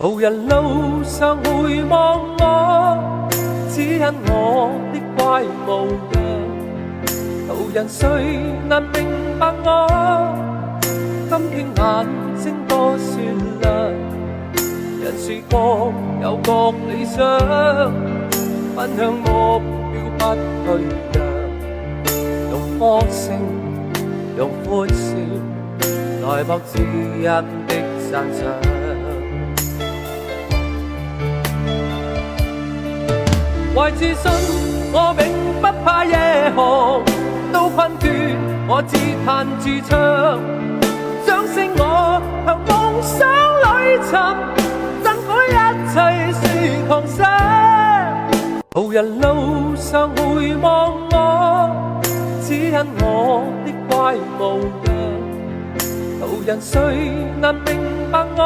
途人路上回望我，只因我的怪模樣。途人誰能明白我？今天眼睛多雪亮。人說各有各理想，分享目標不退讓。用歌聲，用歡笑，來博知音的讚賞。懷自信，我永不怕夜航，都困倦，我自彈自唱，掌聲我向夢想裏尋，爭取一切是狂想。途人路上回望我，只因我的怪模樣。途人誰能明白我？